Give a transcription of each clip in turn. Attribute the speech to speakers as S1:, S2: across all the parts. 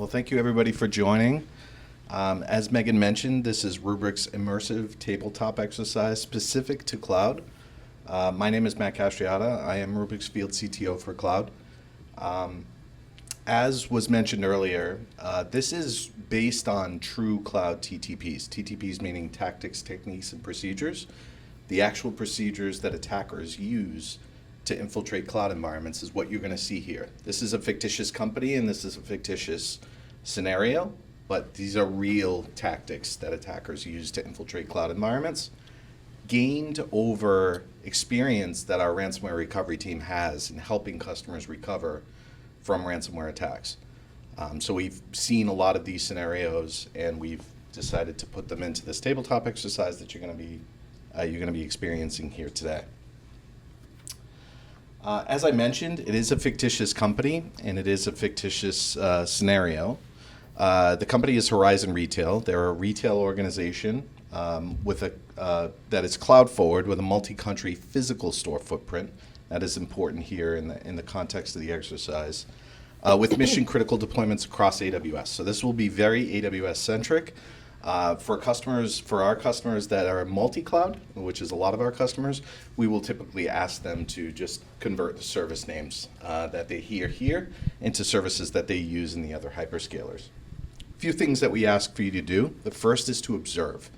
S1: Well, thank you everybody for joining. As Megan mentioned, this is Rubrik's immersive tabletop exercise specific to cloud. My name is Matt Castriata. I am Rubrik's Field CTO for cloud. As was mentioned earlier, this is based on true cloud TTPs. TTPs meaning tactics, techniques, and procedures. The actual procedures that attackers use to infiltrate cloud environments is what you're going to see here. This is a fictitious company and this is a fictitious scenario, but these are real tactics that attackers use to infiltrate cloud environments, gained over experience that our ransomware recovery team has in helping customers recover from ransomware attacks. So we've seen a lot of these scenarios and we've decided to put them into this tabletop exercise that you're going to be experiencing here today. As I mentioned, it is a fictitious company and it is a fictitious scenario. The company is Horizon Retail. They're a retail organization that is cloud forward with a multi-country physical store footprint. That is important here in the context of the exercise. With mission critical deployments across AWS. So this will be very AWS centric. For our customers that are multi-cloud, which is a lot of our customers, we will typically ask them to just convert the service names that they hear here into services that they use in the other hyperscalers. A few things that we ask for you to do. The first is to observe.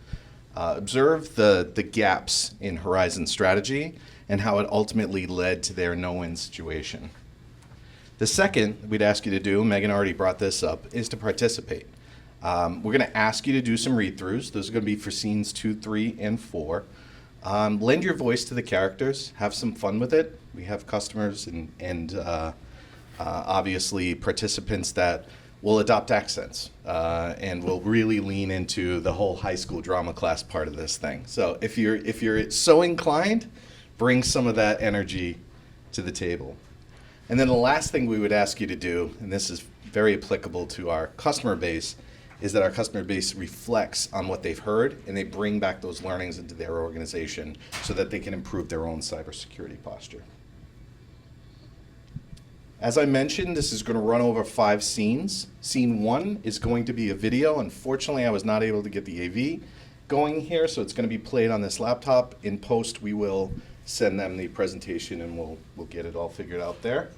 S1: Observe the gaps in Horizon's strategy and how it ultimately led to their no-win situation. The second we'd ask you to do, Megan already brought this up, is to participate. We're going to ask you to do some read-throughs. Those are going to be for scenes 2, 3, and 4. Lend your voice to the characters. Have some fun with it. We have customers and obviously participants that will adopt accents and will really lean into the whole high school drama class part of this thing. So if you're so inclined, bring some of that energy to the table. And then the last thing we would ask you to do, and this is very applicable to our customer base, is that our customer base reflects on what they've heard and they bring back those learnings into their organization so that they can improve their own cybersecurity posture. As I mentioned, this is going to run over 5 scenes. Scene 1 is going to be a video. Unfortunately, I was not able to get the AV going here, so it's going to be played on this laptop. In post, we will send them the presentation and we'll get it all figured out there.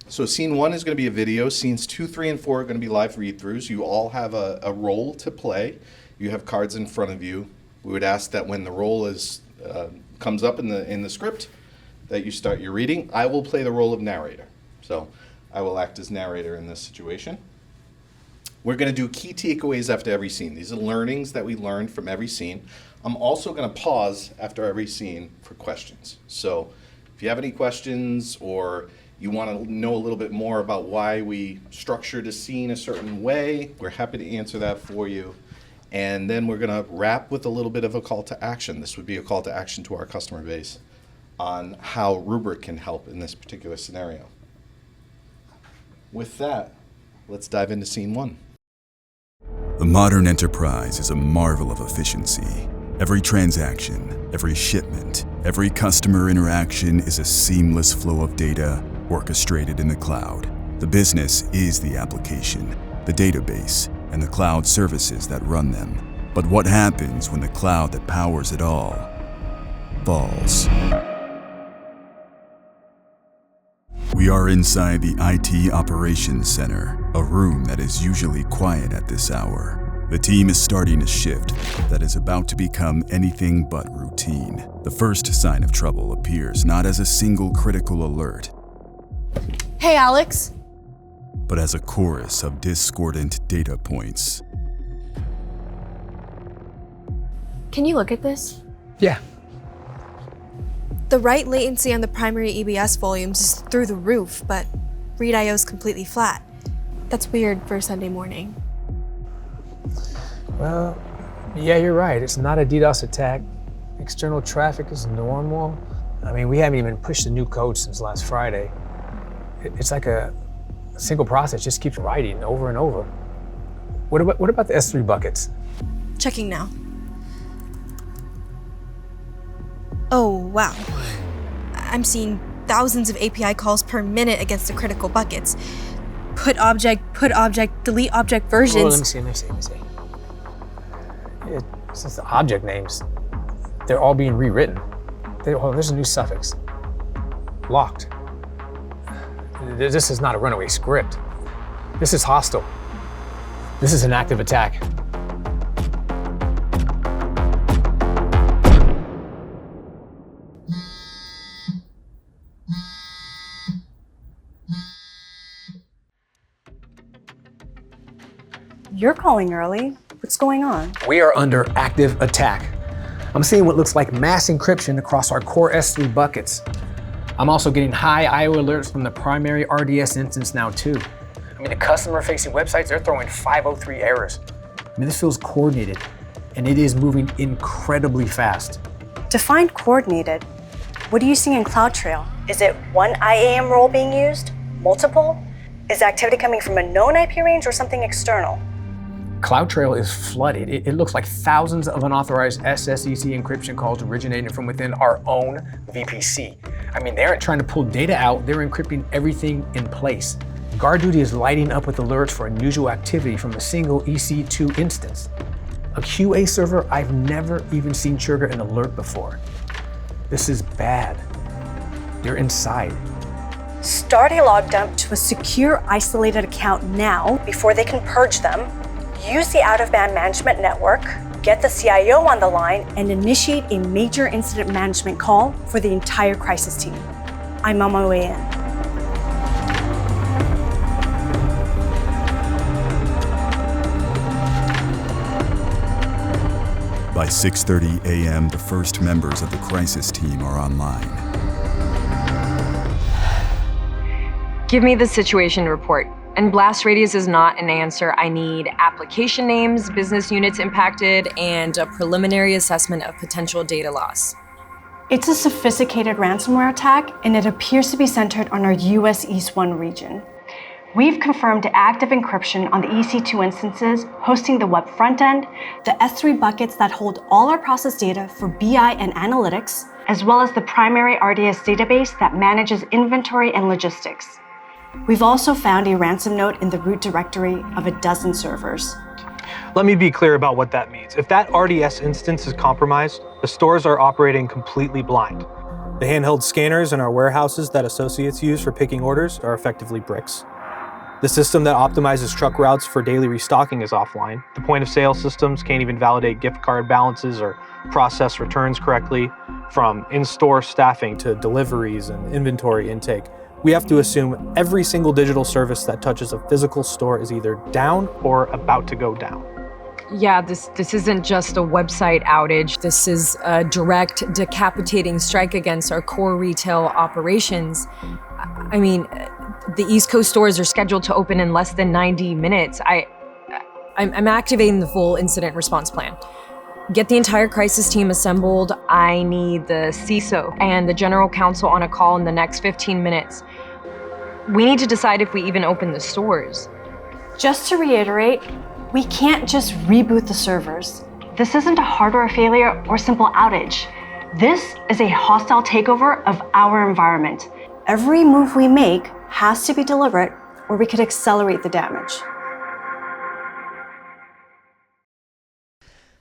S1: So scene 1 is going to be a video. Scenes 2, 3, and 4 are going to be live read-throughs. You all have a role to play. You have cards in front of you. We would ask that when the role comes up in the script, that you start your reading. I will play the role of narrator. So I will act as narrator in this situation. We're going to do key takeaways after every scene. These are learnings that we learned from every scene. I'm also going to pause after every scene for questions. So if you have any questions or you want to know a little bit more about why we structured a scene a certain way, we're happy to answer that for you. And then we're going to wrap with a little bit of a call to action. This would be a call to action to our customer base on how Rubrik can help in this particular scenario. With that, let's dive into scene 1.
S2: The modern enterprise is a marvel of efficiency. Every transaction, every shipment, every customer interaction is a seamless flow of data orchestrated in the cloud. The business is the application, the database, and the cloud services that run them. But what happens when the cloud that powers it all falls? We are inside the IT Operations Center, a room that is usually quiet at this hour. The team is starting a shift that is about to become anything but routine. The first sign of trouble appears not as a single critical alert,
S3: Hey, Alex.
S2: but as a chorus of discordant data points.
S3: Can you look at this?
S4: Yeah.
S3: The write latency on the primary EBS volumes is through the roof, but read IO is completely flat. That's weird for a Sunday morning.
S4: Well, yeah, you're right. It's not a DDoS attack. External traffic is normal. I mean, we haven't even pushed the new code since last Friday. It's like a single process, just keeps writing over and over. What about the S3 buckets?
S3: Checking now. Oh, wow. I'm seeing thousands of API calls per minute against the critical buckets. put object, delete object
S4: Well,
S3: versions.
S4: let me see. Since the object names, they're all being rewritten. There's a new suffix. Locked. This is not a runaway script. This is hostile. This is an active attack.
S5: You're calling early. What's going on?
S4: We are under active attack. I'm seeing what looks like mass encryption across our core S3 buckets. I'm also getting high IO alerts from the primary RDS instance now too. I mean, the customer-facing websites, they're throwing 503 errors. I mean, this feels coordinated, and it is moving incredibly fast.
S5: Define coordinated. What are you seeing in CloudTrail? Is it one IAM role being used? Multiple? Is activity coming from a known IP range or something external?
S4: CloudTrail is flooded. It looks like thousands of unauthorized SSEC encryption calls originating from within our own VPC. I mean, they aren't trying to pull data out, they're encrypting everything in place. GuardDuty is lighting up with alerts for unusual activity from a single EC2 instance. A QA server I've never even seen trigger an alert before. This is bad. They're inside.
S5: Start a log dump to a secure, isolated account now before they can purge them. Use the out-of-band management network, get the CIO on the line, and initiate a major incident management call for the entire crisis team. I'm on my way in.
S2: By 6:30 a.m., the first members of the crisis team are online.
S6: Give me the situation report. And blast radius is not an answer. I need application names, business units impacted, and a preliminary assessment of potential data loss.
S5: It's a sophisticated ransomware attack, and it appears to be centered on our US East 1 region. We've confirmed active encryption on the EC2 instances hosting the web front end, the S3 buckets that hold all our process data for BI and analytics, as well as the primary RDS database that manages inventory and logistics. We've also found a ransom note in the root directory of a dozen servers.
S7: Let me be clear about what that means. If that RDS instance is compromised, the stores are operating completely blind. The handheld scanners in our warehouses that associates use for picking orders are effectively bricks. The system that optimizes truck routes for daily restocking is offline. The point of sale systems can't even validate gift card balances or process returns correctly. From in-store staffing to deliveries and inventory intake, we have to assume every single digital service that touches a physical store is either down or about to go down.
S6: Yeah, this isn't just a website outage. This is a direct, decapitating strike against our core retail operations. I mean, the East Coast stores are scheduled to open in less than 90 minutes. I'm activating the full incident response plan. Get the entire crisis team assembled. I need the CISO and the general counsel on a call in the next 15 minutes. We need to decide if we even open the stores.
S5: Just to reiterate, we can't just reboot the servers. This isn't a hardware failure or simple outage. This is a hostile takeover of our environment. Every move we make has to be deliberate, or we could accelerate the damage.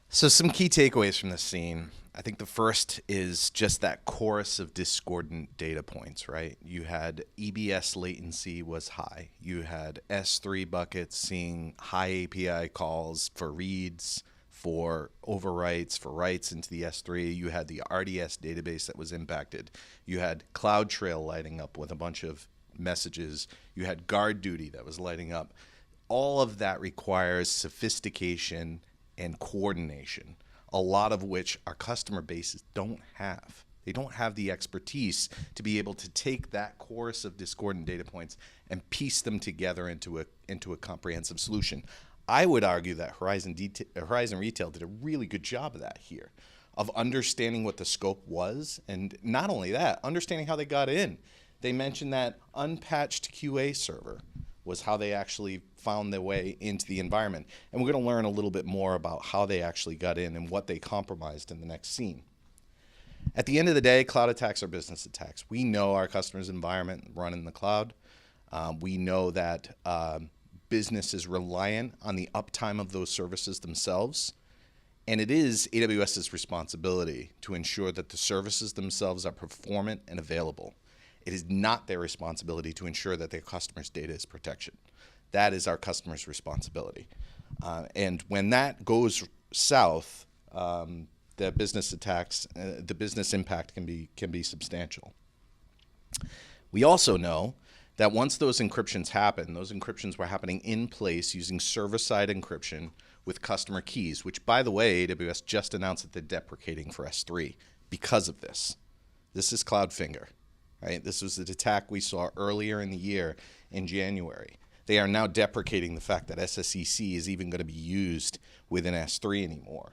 S1: So some key takeaways from this scene. I think the first is just that chorus of discordant data points, right? You had EBS latency was high. You had S3 buckets seeing high API calls for reads, for overwrites, for writes into the S3. You had the RDS database that was impacted. You had CloudTrail lighting up with a bunch of messages. You had GuardDuty that was lighting up. All of that requires sophistication and coordination, a lot of which our customer bases don't have. They don't have the expertise to be able to take that chorus of discordant data points and piece them together into a comprehensive solution. I would argue that Horizon Retail did a really good job of that here, of understanding what the scope was, and not only that, understanding how they got in. They mentioned that unpatched QA server was how they actually found their way into the environment. And we're going to learn a little bit more about how they actually got in and what they compromised in the next scene. At the end of the day, cloud attacks are business attacks. We know our customer's environment run in the cloud. We know that business is reliant on the uptime of those services themselves. And it is AWS's responsibility to ensure that the services themselves are performant and available. It is not their responsibility to ensure that their customers' data is protected. That is our customer's responsibility. And when that goes south, the business attacks, the business impact can be substantial. We also know that once those encryptions happen, those encryptions were happening in place using server-side encryption with customer keys, which, by the way, AWS just announced that they're deprecating for S3 because of this. This is Cloudfinger, right? This was the attack we saw earlier in the year in January. They are now deprecating the fact that SSEC is even going to be used within S3 anymore.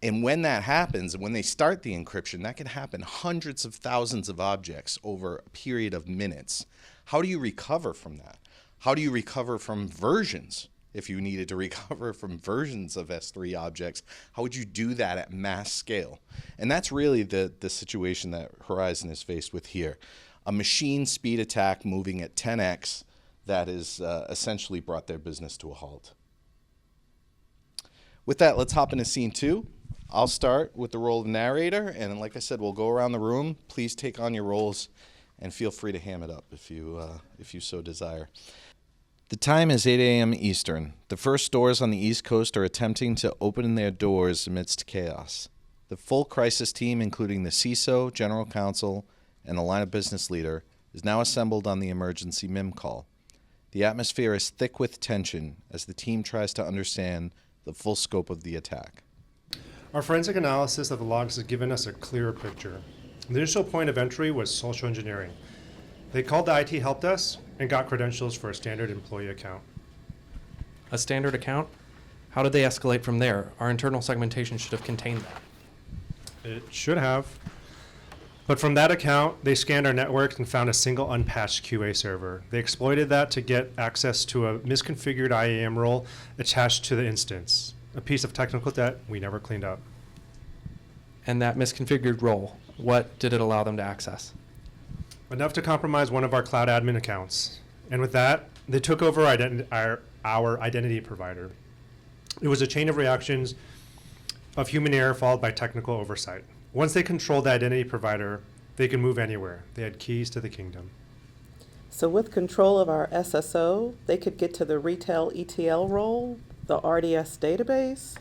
S1: And when that happens, and when they start the encryption, that can happen hundreds of thousands of objects over a period of minutes. How do you recover from that? How do you recover from versions? If you needed to recover from versions of S3 objects, how would you do that at mass scale? And that's really the situation that Horizon is faced with here. A machine speed attack moving at 10x that has essentially brought their business to a halt. With that, let's hop into scene 2. I'll start with the role of narrator, and like I said, we'll go around the room. Please take on your roles, and feel free to ham it up if you so desire. The time is 8 a.m. Eastern. The first stores on the East Coast are attempting to open their doors amidst chaos. The full crisis team, including the CISO, general counsel, and the line of business leader, is now assembled on the emergency MIM call. The atmosphere is thick with tension as the team tries to understand the full scope of the attack.
S8: Our forensic analysis of the logs has given us a clearer picture. The initial point of entry was social engineering. They called the IT help desk and got credentials for a standard employee account.
S9: A standard account? How did they escalate from there? Our internal segmentation should have contained that.
S8: It should have. But from that account, they scanned our network and found a single unpatched QA server. They exploited that to get access to a misconfigured IAM role attached to the instance, a piece of technical debt we never cleaned up.
S9: And that misconfigured role, what did it allow them to access?
S8: Enough to compromise one of our cloud admin accounts. And with that, they took over our identity provider. It was a chain of reactions of human error followed by technical oversight. Once they controlled the identity provider, they could move anywhere. They had keys to the kingdom.
S10: So with control of our SSO, they could get to the retail ETL role, the RDS database?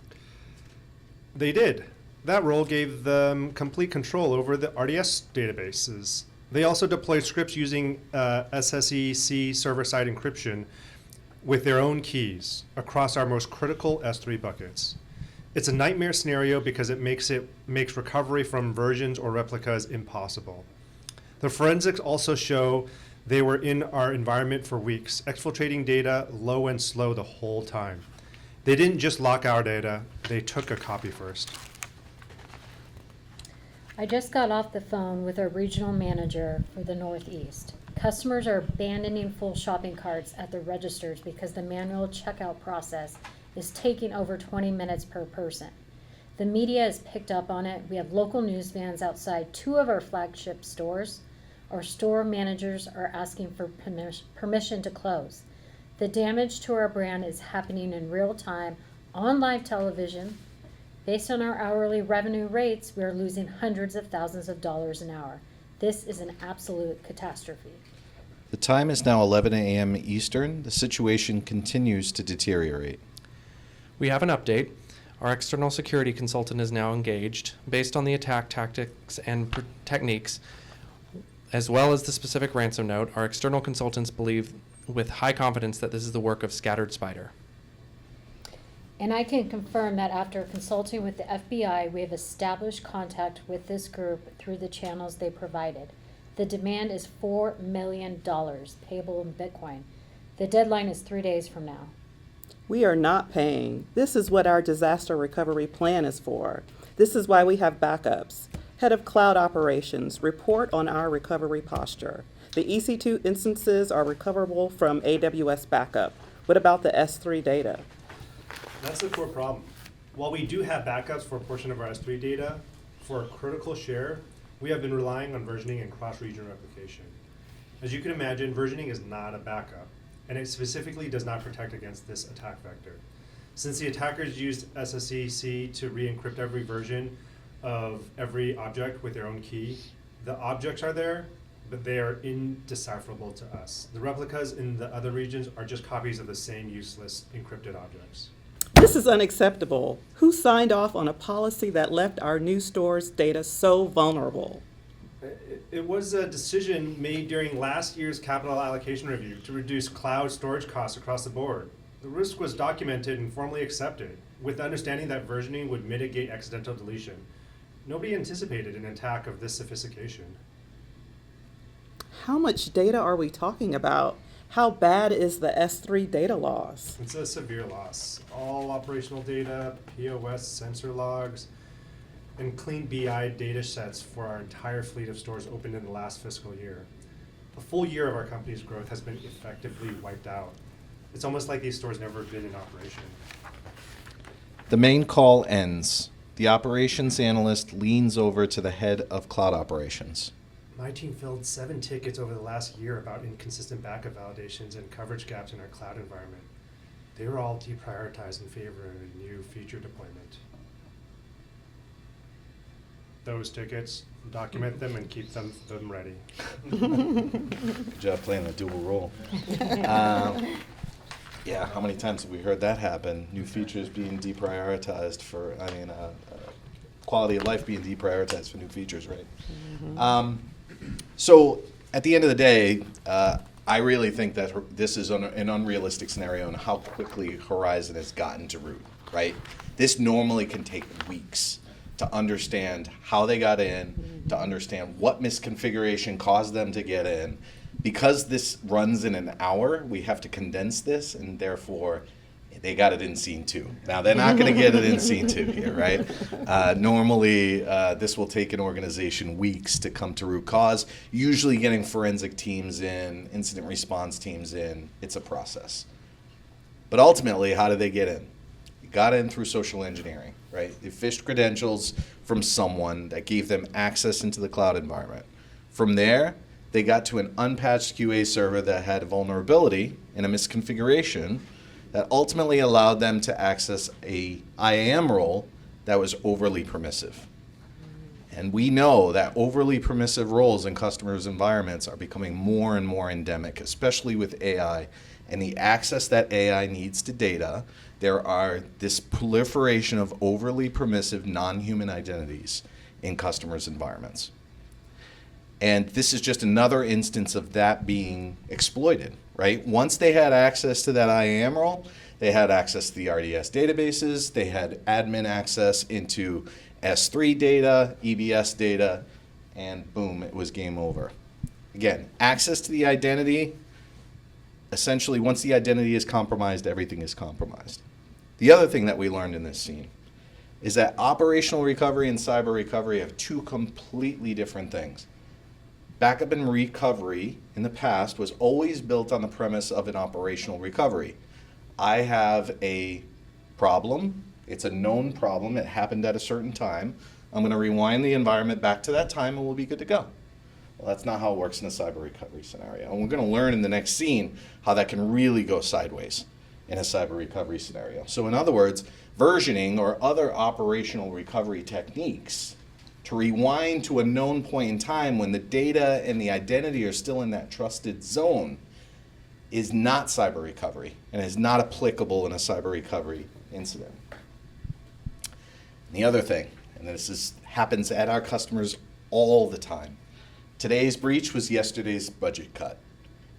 S8: They did. That role gave them complete control over the RDS databases. They also deployed scripts using SSEC server-side encryption with their own keys across our most critical S3 buckets. It's a nightmare scenario because it makes recovery from versions or replicas impossible. The forensics also show they were in our environment for weeks, exfiltrating data low and slow the whole time. They didn't just lock our data, they took a copy first.
S11: I just got off the phone with our regional manager for the Northeast. Customers are abandoning full shopping carts at the registers because the manual checkout process is taking over 20 minutes per person. The media has picked up on it. We have local news vans outside 2 of our flagship stores. Our store managers are asking for permission to close. The damage to our brand is happening in real time on live television. Based on our hourly revenue rates, we are losing hundreds of thousands of dollars an hour. This is an absolute catastrophe.
S1: The time is now 11 a.m. Eastern. The situation continues to deteriorate.
S9: We have an update. Our external security consultant is now engaged. Based on the attack tactics and techniques, as well as the specific ransom note, our external consultants believe with high confidence that this is the work of Scattered Spider.
S11: And I can confirm that after consulting with the FBI, we have established contact with this group through the channels they provided. The demand is $4 million payable in Bitcoin. The deadline is 3 days from now.
S10: We are not paying. This is what our disaster recovery plan is for. This is why we have backups. Head of Cloud Operations, report on our recovery posture. The EC2 instances are recoverable from AWS backup. What about the S3 data?
S8: That's the core problem. While we do have backups for a portion of our S3 data, for a critical share, we have been relying on versioning and cross-region replication. As you can imagine, versioning is not a backup, and it specifically does not protect against this attack vector. Since the attackers used SSEC to re-encrypt every version of every object with their own key, the objects are there, but they are indecipherable to us. The replicas in the other regions are just copies of the same useless encrypted objects.
S10: This is unacceptable. Who signed off on a policy that left our new store's data so vulnerable?
S8: It was a decision made during last year's capital allocation review to reduce cloud storage costs across the board. The risk was documented and formally accepted, with the understanding that versioning would mitigate accidental deletion. Nobody anticipated an attack of this sophistication.
S10: How much data are we talking about? How bad is the S3 data loss?
S8: It's a severe loss. All operational data, POS sensor logs, and clean BI data sets for our entire fleet of stores opened in the last fiscal year. A full year of our company's growth has been effectively wiped out. It's almost like these stores never been in operation.
S1: The main call ends. The operations analyst leans over to the head of cloud operations.
S8: My team filled 7 tickets over the last year about inconsistent backup validations and coverage gaps in our cloud environment. They were all deprioritized in favor of a new feature deployment. Those tickets, document them and keep them ready.
S1: Good job playing a dual role. Yeah, how many times have we heard that happen? New features being deprioritized for, quality of life being deprioritized for new features, right? Mm-hmm. So at the end of the day, I really think that this is an unrealistic scenario in how quickly Horizon has gotten to root, right? This normally can take weeks to understand how they got in, to understand what misconfiguration caused them to get in. Because this runs in an hour, we have to condense this, and therefore they got it in scene 2. Now, they're not going to get it in scene 2 here, right? Normally, this will take an organization weeks to come to root cause. Usually getting forensic teams in, incident response teams in, it's a process. But ultimately, how did they get in? They got in through social engineering, right? They fished credentials from someone that gave them access into the cloud environment. From there, they got to an unpatched QA server that had a vulnerability and a misconfiguration that ultimately allowed them to access a IAM role that was overly permissive. And we know that overly permissive roles in customers' environments are becoming more and more endemic, especially with AI and the access that AI needs to data. There are this proliferation of overly permissive non-human identities in customers' environments. And this is just another instance of that being exploited, right? Once they had access to that IAM role, they had access to the RDS databases, they had admin access into S3 data, EBS data, and boom, it was game over. Again, access to the identity, essentially once the identity is compromised, everything is compromised. The other thing that we learned in this scene is that operational recovery and cyber recovery have 2 completely different things. Backup and recovery in the past was always built on the premise of an operational recovery. I have a problem. It's a known problem. It happened at a certain time. I'm going to rewind the environment back to that time and we'll be good to go. Well, that's not how it works in a cyber recovery scenario. And we're going to learn in the next scene how that can really go sideways in a cyber recovery scenario. So in other words, versioning or other operational recovery techniques to rewind to a known point in time when the data and the identity are still in that trusted zone is not cyber recovery and is not applicable in a cyber recovery incident. And the other thing, and this happens at our customers all the time, today's breach was yesterday's budget cut.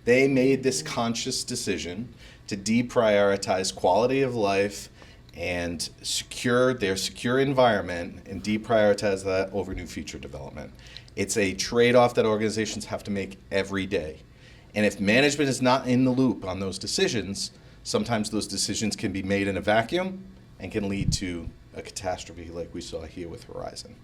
S1: They made this conscious decision to deprioritize quality of life and secure their secure environment and deprioritize that over new feature development. It's a trade-off that organizations have to make every day. And if management is not in the loop on those decisions, sometimes those decisions can be made in a vacuum and can lead to a catastrophe like we saw here with Horizon.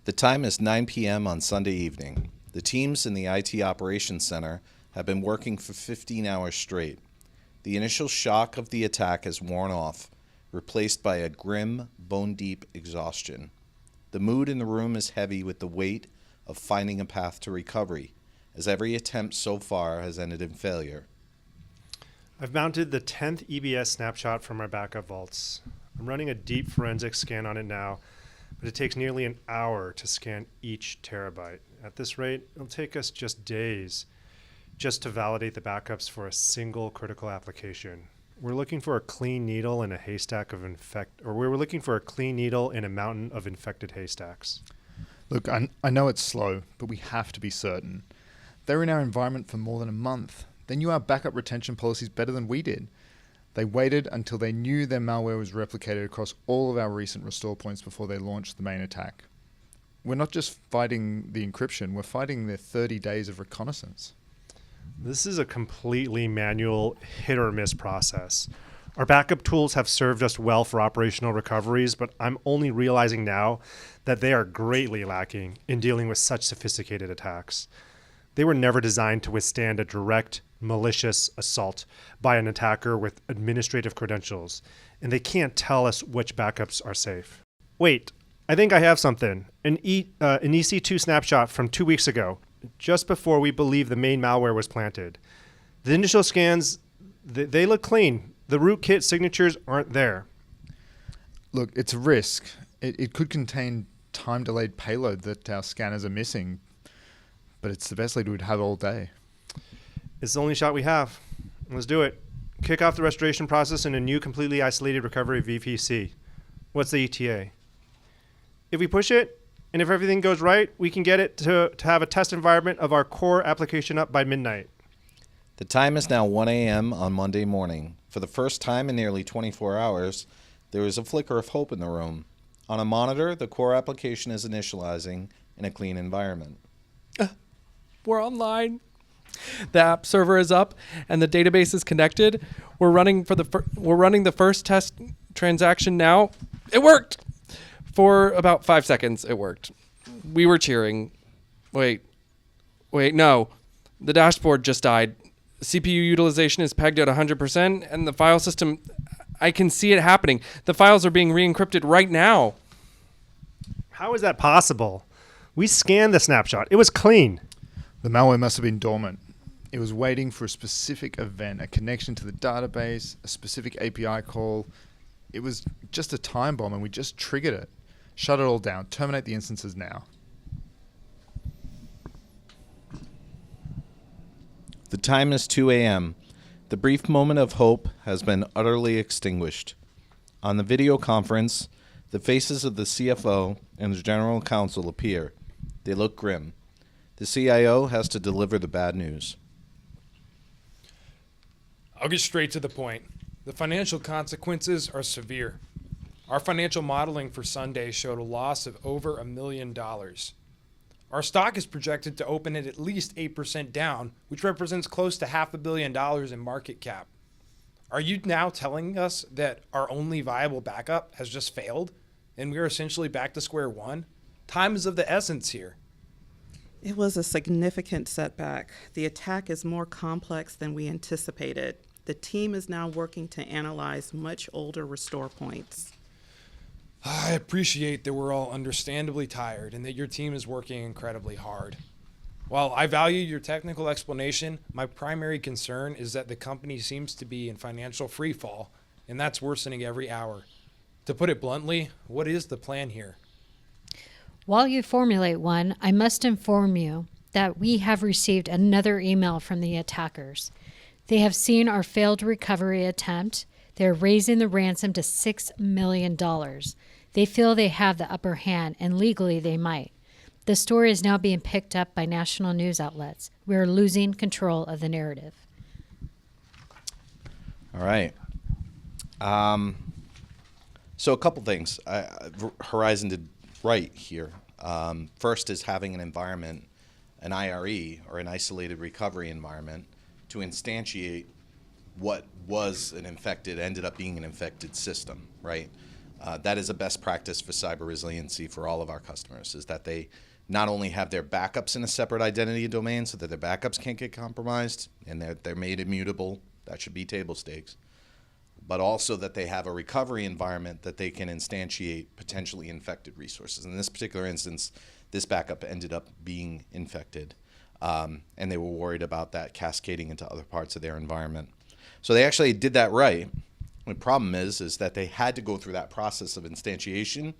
S1: The time is 9 p.m. on Sunday evening. The teams in the IT Operations Center have been working for 15 hours straight. The initial shock of the attack has worn off, replaced by a grim, bone-deep exhaustion. The mood in the room is heavy with the weight of finding a path to recovery, as every attempt so far has ended in failure.
S8: I've mounted the 10th EBS snapshot from our backup vaults. I'm running a deep forensic scan on it now, but it takes nearly an hour to scan each terabyte. At this rate, it'll take us just days just to validate the backups for a single critical application. We're looking for a clean needle in a haystack of we're looking for a clean needle in a mountain of infected haystacks.
S12: Look, I know it's slow, but we have to be certain. They were in our environment for more than a month. They knew our backup retention policies better than we did. They waited until they knew their malware was replicated across all of our recent restore points before they launched the main attack. We're not just fighting the encryption, we're fighting their 30 days of reconnaissance.
S8: This is a completely manual hit or miss process. Our backup tools have served us well for operational recoveries, but I'm only realizing now that they are greatly lacking in dealing with such sophisticated attacks. They were never designed to withstand a direct, malicious assault by an attacker with administrative credentials, and they can't tell us which backups are safe. Wait, I think I have something. An EC2 snapshot from 2 weeks ago, just before we believe the main malware was planted. The initial scans, they look clean. The rootkit signatures aren't there.
S12: Look, it's a risk. It could contain time-delayed payload that our scanners are missing, but it's the best lead we'd have all day.
S8: It's the only shot we have. Let's do it. Kick off the restoration process in a new completely isolated recovery VPC. What's the ETA? If we push it, and if everything goes right, we can get it to have a test environment of our core application up by midnight.
S1: The time is now 1 a.m. on Monday morning. For the first time in nearly 24 hours, there is a flicker of hope in the room. On a monitor, the core application is initializing in a clean environment.
S9: We're online. The app server is up and the database is connected. We're running the first test transaction now. It worked. For about 5 seconds, it worked. We were cheering. Wait, no. The dashboard just died. CPU utilization is pegged at 100%, and the file system, I can see it happening. The files are being re-encrypted right now.
S8: How is that possible? We scanned the snapshot. It was clean.
S12: The malware must have been dormant. It was waiting for a specific event, a connection to the database, a specific API call. It was just a time bomb, and we just triggered it. Shut it all down. Terminate the instances now.
S1: The time is 2 a.m. The brief moment of hope has been utterly extinguished. On the video conference, the faces of the CFO and the general counsel appear. They look grim. The CIO has to deliver the bad news.
S13: I'll get straight to the point. The financial consequences are severe. Our financial modeling for Sunday showed a loss of over $1 million. Our stock is projected to open at least 8% down, which represents close to $500 million in market cap. Are you now telling us that our only viable backup has just failed and we are essentially back to square one? Time is of the essence here.
S10: It was a significant setback. The attack is more complex than we anticipated. The team is now working to analyze much older restore points.
S13: I appreciate that we're all understandably tired and that your team is working incredibly hard. While I value your technical explanation, my primary concern is that the company seems to be in financial freefall, and that's worsening every hour. To put it bluntly, what is the plan here?
S11: While you formulate one, I must inform you that we have received another email from the attackers. They have seen our failed recovery attempt. They're raising the ransom to $6 million. They feel they have the upper hand, and legally they might. The story is now being picked up by national news outlets. We are losing control of the narrative.
S1: All right. So a couple things. Horizon did right here. First is having an environment, an IRE, or an isolated recovery environment, to instantiate what was an infected, ended up being an infected system, right? That is a best practice for cyber resiliency for all of our customers, is that they not only have their backups in a separate identity domain so that their backups can't get compromised and they're made immutable. That should be table stakes. but also that they have a recovery environment that they can instantiate potentially infected resources. In this particular instance, this backup ended up being infected, and they were worried about that cascading into other parts of their environment. So they actually did that right. The problem is that they had to go through that process of instantiation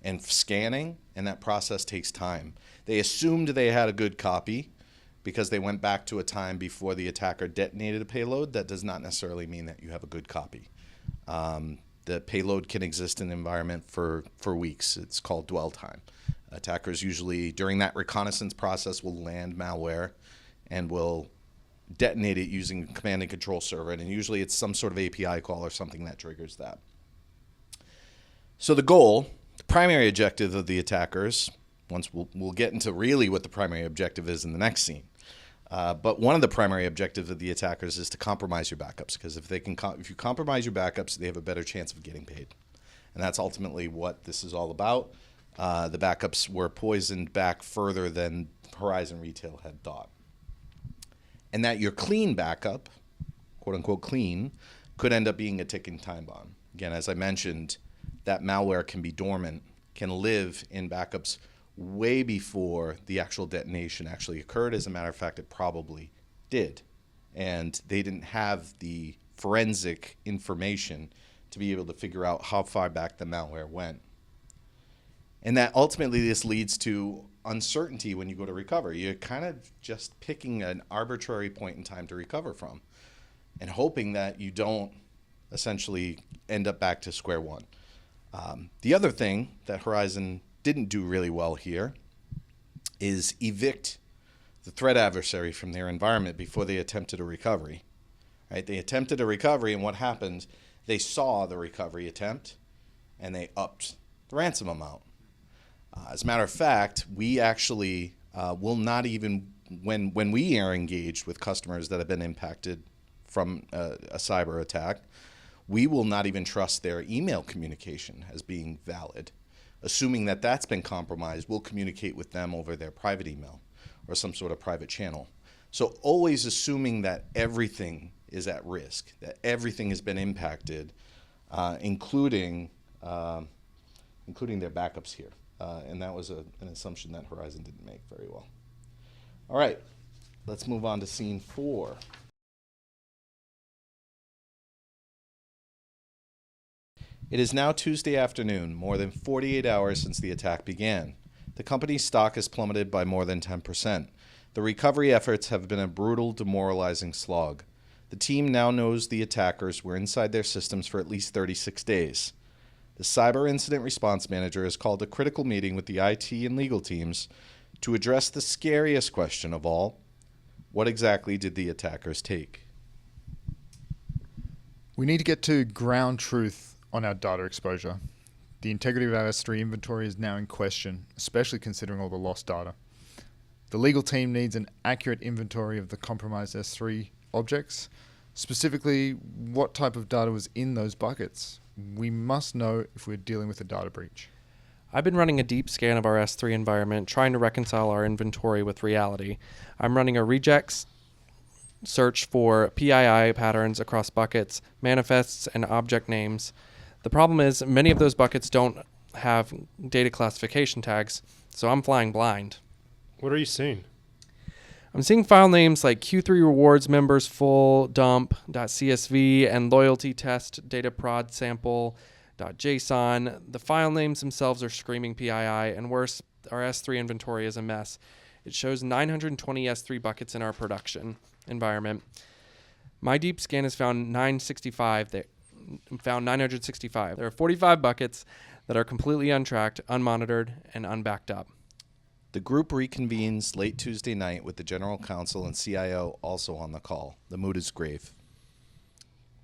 S1: and scanning, and that process takes time. They assumed they had a good copy because they went back to a time before the attacker detonated a payload. That does not necessarily mean that you have a good copy. The payload can exist in the environment for weeks. It's called dwell time. Attackers usually, during that reconnaissance process, will land malware and will detonate it using a command and control server, and usually it's some sort of API call or something that triggers that. So the goal, the primary objective of the attackers, once we'll get into really what the primary objective is in the next scene, but one of the primary objectives of the attackers is to compromise your backups, because if you compromise your backups, they have a better chance of getting paid, and that's ultimately what this is all about. The backups were poisoned back further than Horizon Retail had thought. And that your clean backup, quote unquote clean, could end up being a ticking time bomb. Again, as I mentioned, that malware can be dormant, can live in backups way before the actual detonation actually occurred. As a matter of fact, it probably did. And they didn't have the forensic information to be able to figure out how far back the malware went. And that ultimately this leads to uncertainty when you go to recover. You're kind of just picking an arbitrary point in time to recover from and hoping that you don't essentially end up back to square one. The other thing that Horizon didn't do really well here is evict the threat adversary from their environment before they attempted a recovery. Right? They attempted a recovery, and what happened, they saw the recovery attempt and they upped the ransom amount. As a matter of fact, we actually will not even, when we are engaged with customers that have been impacted from a cyber attack, we will not even trust their email communication as being valid. Assuming that that's been compromised, we'll communicate with them over their private email or some sort of private channel. So always assuming that everything is at risk, that everything has been impacted, including their backups here. And that was an assumption that Horizon didn't make very well. All right, let's move on to scene 4. It is now Tuesday afternoon, more than 48 hours since the attack began. The company's stock has plummeted by more than 10%. The recovery efforts have been a brutal, demoralizing slog. The team now knows the attackers were inside their systems for at least 36 days. The Cyber Incident Response Manager has called a critical meeting with the IT and legal teams to address the scariest question of all: what exactly did the attackers take?
S12: We need to get to ground truth on our data exposure. The integrity of our S3 inventory is now in question, especially considering all the lost data. The legal team needs an accurate inventory of the compromised S3 objects, specifically what type of data was in those buckets. We must know if we're dealing with a data breach.
S9: I've been running a deep scan of our S3 environment, trying to reconcile our inventory with reality. I'm running a regex search for PII patterns across buckets, manifests, and object names. The problem is many of those buckets don't have data classification tags, so I'm flying blind.
S8: What are you seeing?
S9: I'm seeing file names like Q3 rewards members full dump.csv and loyalty test data prod sample.json. The file names themselves are screaming PII, and worse, our S3 inventory is a mess. It shows 920 S3 buckets in our production environment. My deep scan has found 965. There are 45 buckets that are completely untracked, unmonitored, and unbacked up.
S1: The group reconvenes late Tuesday night with the general counsel and CIO also on the call. The mood is grave.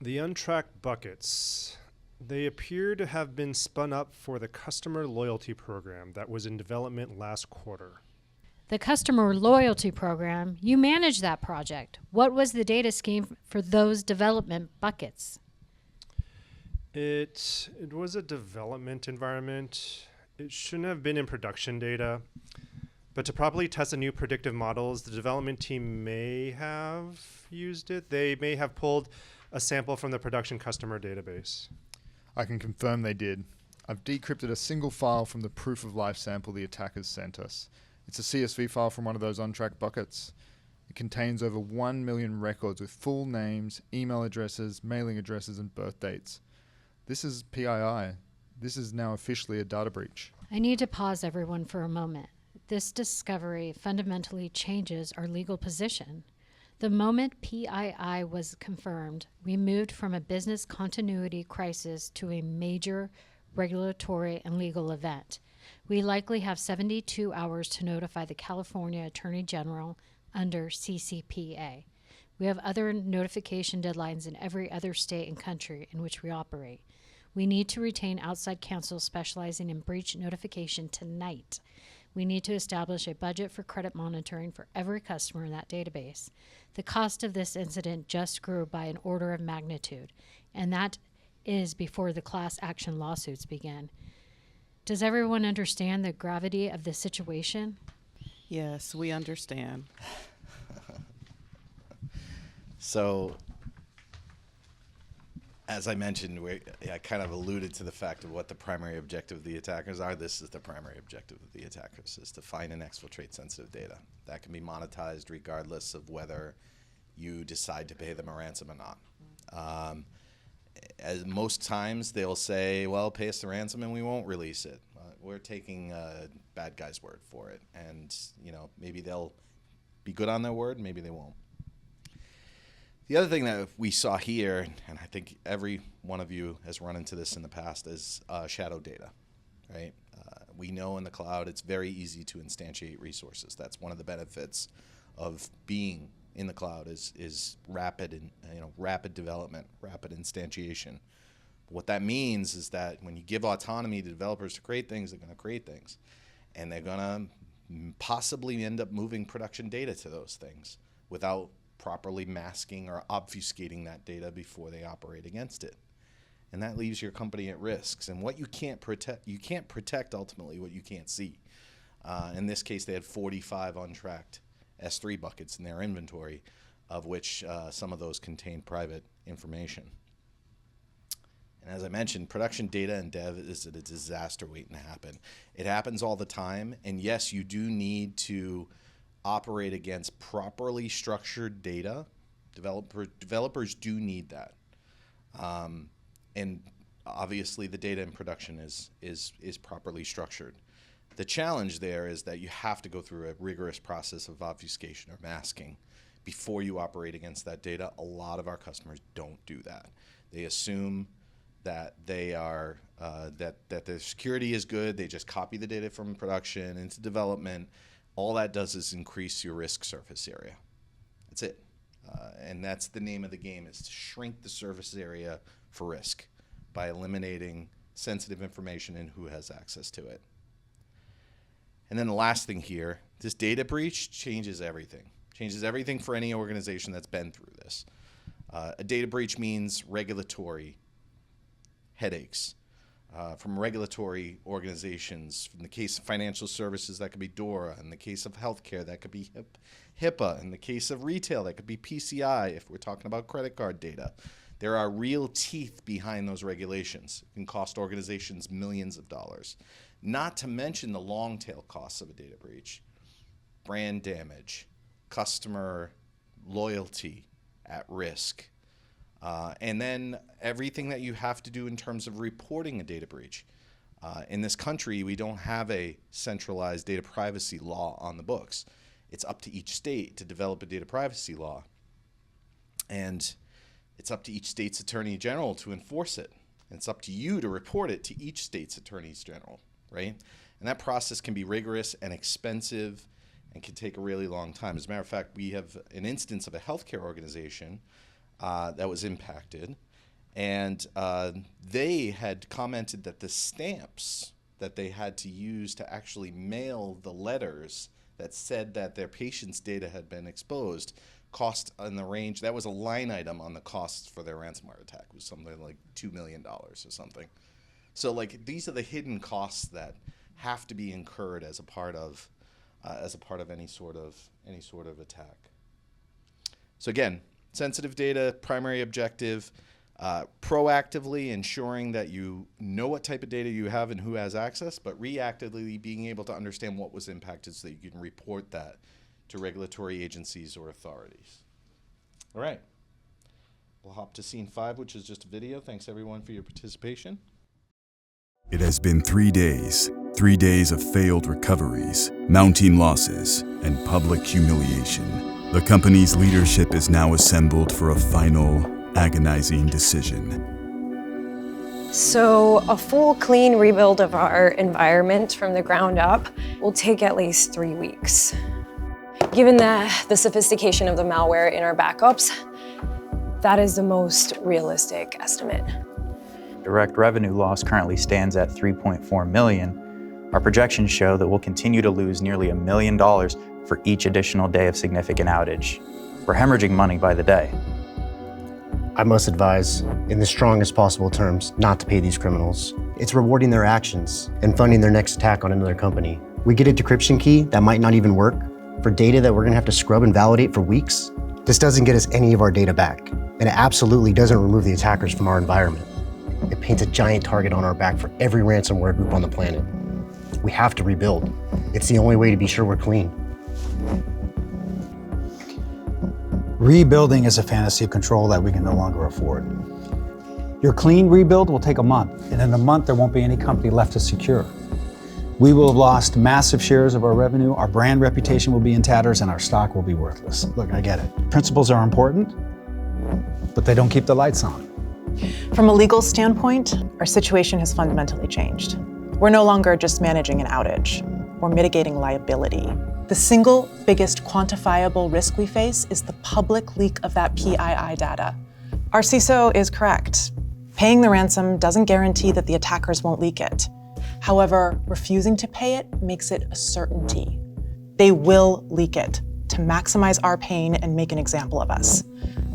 S8: The untracked buckets. They appear to have been spun up for the customer loyalty program that was in development last quarter.
S11: The customer loyalty program, you manage that project. What was the data scheme for those development buckets?
S8: It was a development environment. It shouldn't have been in production data. But to properly test the new predictive models, the development team may have used it. They may have pulled a sample from the production customer database.
S12: I can confirm they did. I've decrypted a single file from the proof of life sample the attackers sent us. It's a CSV file from one of those on-track buckets. It contains over 1 million records with full names, email addresses, mailing addresses, and birth dates. This is PII. This is now officially a data breach.
S11: I need to pause everyone for a moment. This discovery fundamentally changes our legal position. The moment PII was confirmed, we moved from a business continuity crisis to a major regulatory and legal event. We likely have 72 hours to notify the California Attorney General under CCPA. We have other notification deadlines in every other state and country in which we operate. We need to retain outside counsel specializing in breach notification tonight. We need to establish a budget for credit monitoring for every customer in that database. The cost of this incident just grew by an order of magnitude, and that is before the class action lawsuits began. Does everyone understand the gravity of the situation?
S10: Yes, we understand.
S1: So, as I mentioned, I kind of alluded to the fact of what the primary objective of the attackers are. This is the primary objective of the attackers, is to find and exfiltrate sensitive data. That can be monetized regardless of whether you decide to pay them a ransom or not. As most times they'll say, well, pay us the ransom and we won't release it. We're taking bad guy's word for it. And, maybe they'll be good on their word, maybe they won't. The other thing that we saw here, and I think every one of you has run into this in the past, is shadow data, right? We know in the cloud it's very easy to instantiate resources. That's one of the benefits of being in the cloud is rapid and rapid development, rapid instantiation. What that means is that when you give autonomy to developers to create things, they're going to create things, and they're going to possibly end up moving production data to those things without properly masking or obfuscating that data before they operate against it. And that leaves your company at risks. And what you can't protect ultimately what you can't see. In this case, they had 45 untracked S3 buckets in their inventory, of which some of those contain private information. And as I mentioned, production data and dev is a disaster waiting to happen. It happens all the time. And yes, you do need to operate against properly structured data. Developers do need that. And obviously the data in production is properly structured. The challenge there is that you have to go through a rigorous process of obfuscation or masking before you operate against that data. A lot of our customers don't do that. They assume that they are that their security is good. They just copy the data from production into development. All that does is increase your risk surface area. That's it. And that's the name of the game, is to shrink the surface area for risk by eliminating sensitive information and who has access to it. And then the last thing here, this data breach changes everything. Changes everything for any organization that's been through this. A data breach means regulatory headaches. From regulatory organizations. In the case of financial services, that could be DORA. In the case of healthcare, that could be HIPAA. In the case of retail, that could be PCI, if we're talking about credit card data. There are real teeth behind those regulations. It can cost organizations millions of dollars. Not to mention the long tail costs of a data breach. Brand damage, customer loyalty at risk. And then everything that you have to do in terms of reporting a data breach. In this country, we don't have a centralized data privacy law on the books. It's up to each state to develop a data privacy law. And it's up to each state's attorney general to enforce it. And it's up to you to report it to each state's attorneys general, right? And that process can be rigorous and expensive and can take a really long time. As a matter of fact, we have an instance of a healthcare organization that was impacted, and they had commented that the stamps that they had to use to actually mail the letters that said that their patients' data had been exposed cost in the range, that was a line item on the costs for their ransomware attack, it was something like $2 million or something. So these are the hidden costs that have to be incurred as a part of any sort of attack. So again, sensitive data, primary objective, proactively ensuring that you know what type of data you have and who has access, but reactively being able to understand what was impacted so that you can report that to regulatory agencies or authorities. All right. We'll hop to scene 5, which is just a video. Thanks everyone for your participation.
S2: It has been 3 days. 3 days of failed recoveries, mounting losses, and public humiliation. The company's leadership is now assembled for a final, agonizing decision.
S6: So, a full, clean rebuild of our environment from the ground up will take at least 3 weeks. Given the sophistication of the malware in our backups, that is the most realistic estimate.
S14: Direct revenue loss currently stands at $3.4 million. Our projections show that we'll continue to lose nearly $1 million for each additional day of significant outage. We're hemorrhaging money by the day.
S15: I must advise, in the strongest possible terms, not to pay these criminals. It's rewarding their actions and funding their next attack on another company. We get a decryption key that might not even work for data that we're gonna have to scrub and validate for weeks. This doesn't get us any of our data back, and it absolutely doesn't remove the attackers from our environment. It paints a giant target on our back for every ransomware group on the planet. We have to rebuild. It's the only way to be sure we're clean.
S16: Rebuilding is a fantasy of control that we can no longer afford. Your clean rebuild will take a month, and in a month there won't be any company left to secure. We will have lost massive shares of our revenue, our brand reputation will be in tatters, and our stock will be worthless. Look, I get it. Principles are important, but they don't keep the lights on.
S17: From a legal standpoint, our situation has fundamentally changed. We're no longer just managing an outage, we're mitigating liability. The single biggest quantifiable risk we face is the public leak of that PII data. Our CISO is correct. Paying the ransom doesn't guarantee that the attackers won't leak it. However, refusing to pay it makes it a certainty. They will leak it to maximize our pain and make an example of us.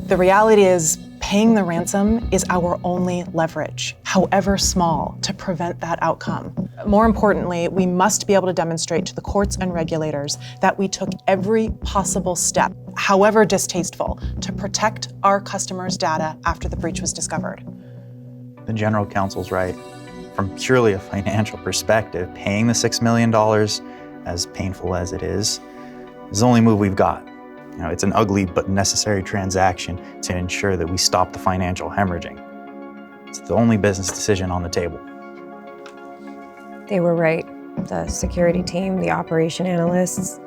S17: The reality is, paying the ransom is our only leverage, however small, to prevent that outcome. More importantly, we must be able to demonstrate to the courts and regulators that we took every possible step, however distasteful, to protect our customers' data after the breach was discovered.
S14: The general counsel's right. From purely a financial perspective, paying the $6 million, as painful as it is the only move we've got. You know, it's an ugly but necessary transaction to ensure that we stop the financial hemorrhaging. It's the only business decision on the table.
S6: They were right. The security team, the operation analysts,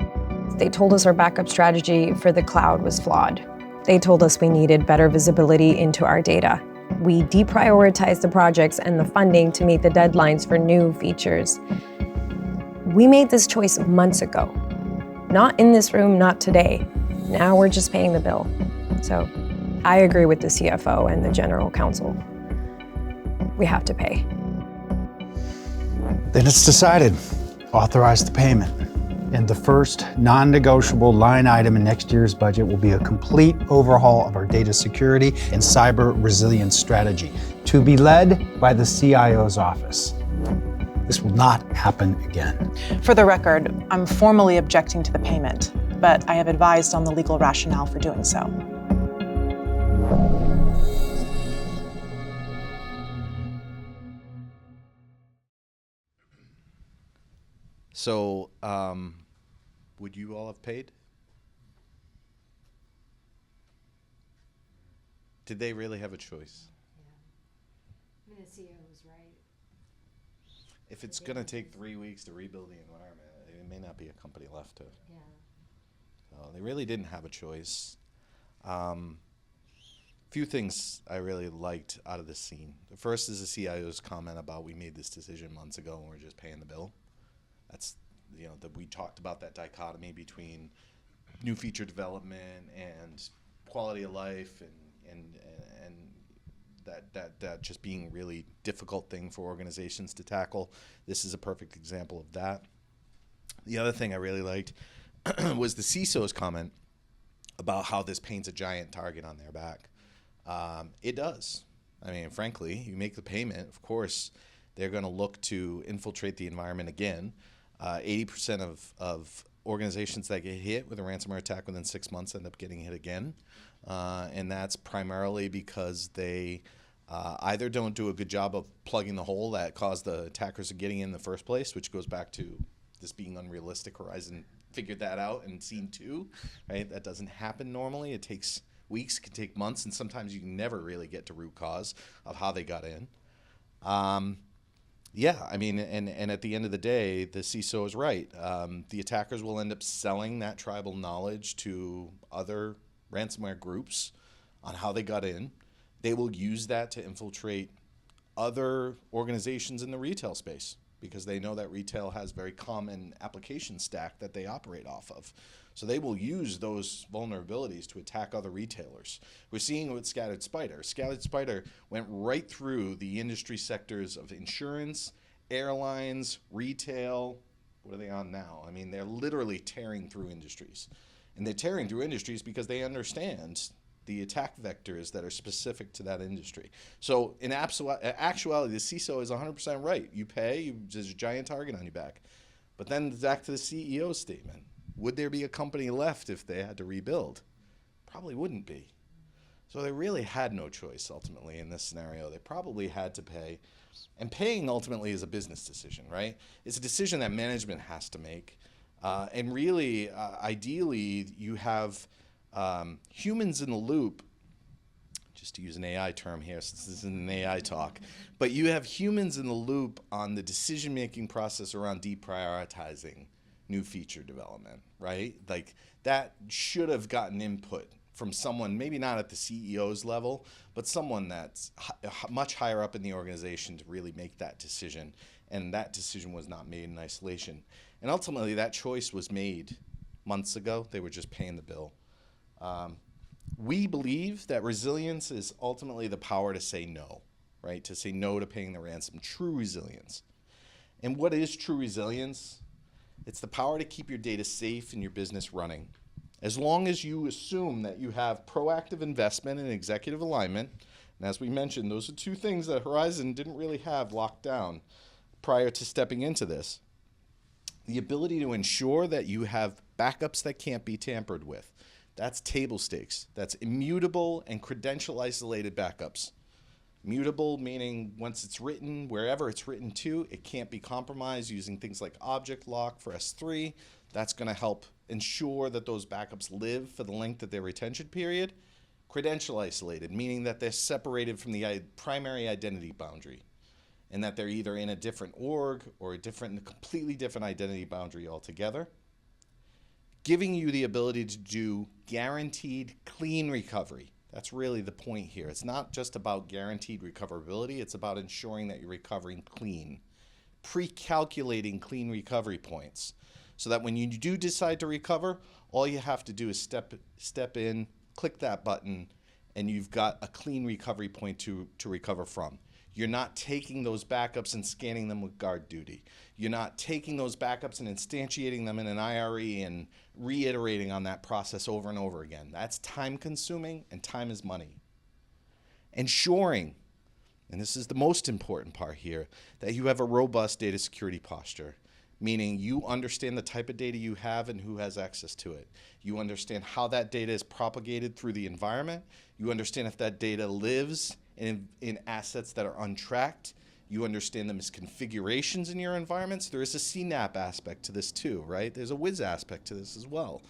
S6: they told us our backup strategy for the cloud was flawed. They told us we needed better visibility into our data. We deprioritized the projects and the funding to meet the deadlines for new features. We made this choice months ago. Not in this room, not today. Now we're just paying the bill. So I agree with the CFO and the general counsel. We have to pay.
S16: Then it's decided. Authorize the payment. And the first non-negotiable line item in next year's budget will be a complete overhaul of our data security and cyber resilience strategy, to be led by the CIO's office. This will not happen again.
S17: For the record, I'm formally objecting to the payment, but I have advised on the legal rationale for doing so.
S1: So, would you all have paid? Did they really have a choice?
S11: Yeah. I mean, the CEO was right.
S1: If it's going to take 3 weeks to rebuild the environment, it may not be a company left to.
S11: Yeah.
S1: So they really didn't have a choice. Few things I really liked out of this scene. The first is the CIO's comment about we made this decision months ago and we're just paying the bill. That's, you know, that we talked about that dichotomy between new feature development and quality of life and that just being really difficult thing for organizations to tackle. This is a perfect example of that. The other thing I really liked was the CISO's comment about how this paints a giant target on their back. It does. I mean, frankly, you make the payment, of course, they're going to look to infiltrate the environment again. 80% of organizations that get hit with a ransomware attack within 6 months end up getting hit again. And that's primarily because they either don't do a good job of plugging the hole that caused the attackers to getting in the first place, which goes back to this being unrealistic. Horizon figured that out in Scene 2, right? That doesn't happen normally. It takes weeks, can take months, and sometimes you can never really get to root cause of how they got in. Yeah, I mean, and at the end of the day, the CISO is right. The attackers will end up selling that tribal knowledge to other ransomware groups on how they got in. They will use that to infiltrate other organizations in the retail space because they know that retail has very common application stack that they operate off of. So they will use those vulnerabilities to attack other retailers. We're seeing it with Scattered Spider. Scattered Spider went right through the industry sectors of insurance, airlines, retail. What are they on now? I mean, they're literally tearing through industries. And they're tearing through industries because they understand the attack vectors that are specific to that industry. So in actuality, the CISO is 100% right. You pay, there's a giant target on your back. But then back to the CEO's statement. Would there be a company left if they had to rebuild? Probably wouldn't be. So they really had no choice ultimately in this scenario. They probably had to pay. And paying ultimately is a business decision, right? It's a decision that management has to make. And really, ideally, you have humans in the loop, just to use an AI term here, since this is an AI talk, but you have humans in the loop on the decision-making process around deprioritizing new feature development, right? Like that should have gotten input from someone, maybe not at the CEO's level, but someone that's much higher up in the organization to really make that decision. And that decision was not made in isolation. And ultimately, that choice was made months ago. They were just paying the bill. We believe that resilience is ultimately the power to say no, right? To say no to paying the ransom, true resilience. And what is true resilience? It's the power to keep your data safe and your business running. As long as you assume that you have proactive investment and executive alignment, and as we mentioned, those are two things that Horizon didn't really have locked down prior to stepping into this. The ability to ensure that you have backups that can't be tampered with. That's table stakes. That's immutable and credential isolated backups. Mutable meaning once it's written, wherever it's written to, it can't be compromised using things like object lock for S3. That's going to help ensure that those backups live for the length of their retention period. Credential isolated, meaning that they're separated from the primary identity boundary and that they're either in a different org or a completely different identity boundary altogether. Giving you the ability to do guaranteed clean recovery. That's really the point here. It's not just about guaranteed recoverability. It's about ensuring that you're recovering clean. Pre-calculating clean recovery points. So that when you do decide to recover, all you have to do is step in, click that button, and you've got a clean recovery point to recover from. You're not taking those backups and scanning them with guard duty. You're not taking those backups and instantiating them in an IRE and reiterating on that process over and over again. That's time consuming, and time is money. Ensuring, and this is the most important part here, that you have a robust data security posture, meaning you understand the type of data you have and who has access to it. You understand how that data is propagated through the environment. You understand if that data lives in assets that are untracked. You understand the misconfigurations in your environments. There is a CNAP aspect to this too, right? There's a WIS aspect to this as well.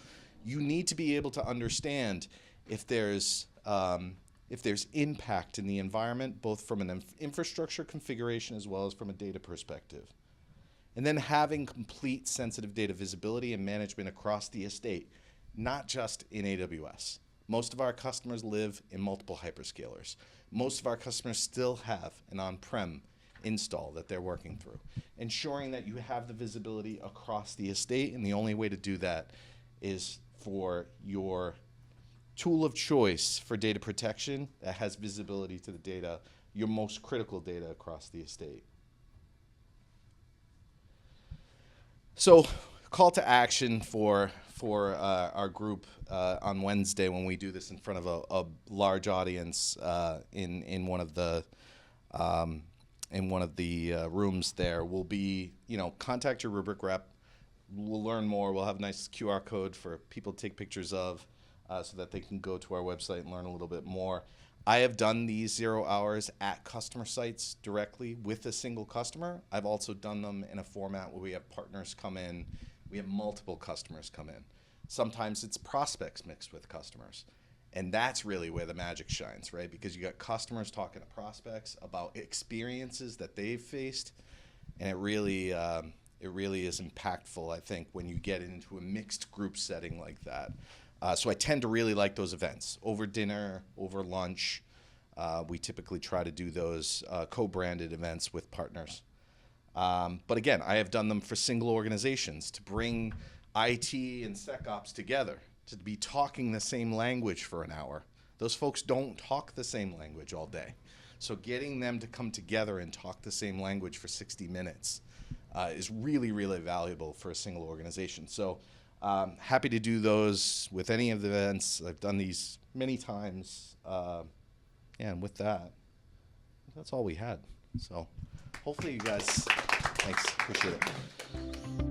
S1: You need to be able to understand if there's impact in the environment, both from an infrastructure configuration as well as from a data perspective. And then having complete sensitive data visibility and management across the estate, not just in AWS. Most of our customers live in multiple hyperscalers. Most of our customers still have an on-prem install that they're working through. Ensuring that you have the visibility across the estate, and the only way to do that is for your tool of choice for data protection that has visibility to the data, your most critical data across the estate. So, call to action for our group on Wednesday when we do this in front of a large audience in one of the rooms there will be, contact your Rubrik rep, we'll learn more. We'll have a nice QR code for people to take pictures of so that they can go to our website and learn a little bit more. I have done these 0 hours at customer sites directly with a single customer. I've also done them in a format where we have partners come in. We have multiple customers come in. Sometimes it's prospects mixed with customers. And that's really where the magic shines, right? Because you got customers talking to prospects about experiences that they've faced. And it really is impactful, I think, when you get into a mixed group setting like that. So I tend to really like those events. Over dinner, over lunch, we typically try to do those co-branded events with partners. But again, I have done them for single organizations to bring IT and SecOps together, to be talking the same language for an hour. Those folks don't talk the same language all day. So getting them to come together and talk the same language for 60 minutes is really, really valuable for a single organization. So happy to do those with any of the events. I've done these many times. And with that, that's all we had. So hopefully you guys, thanks, appreciate it.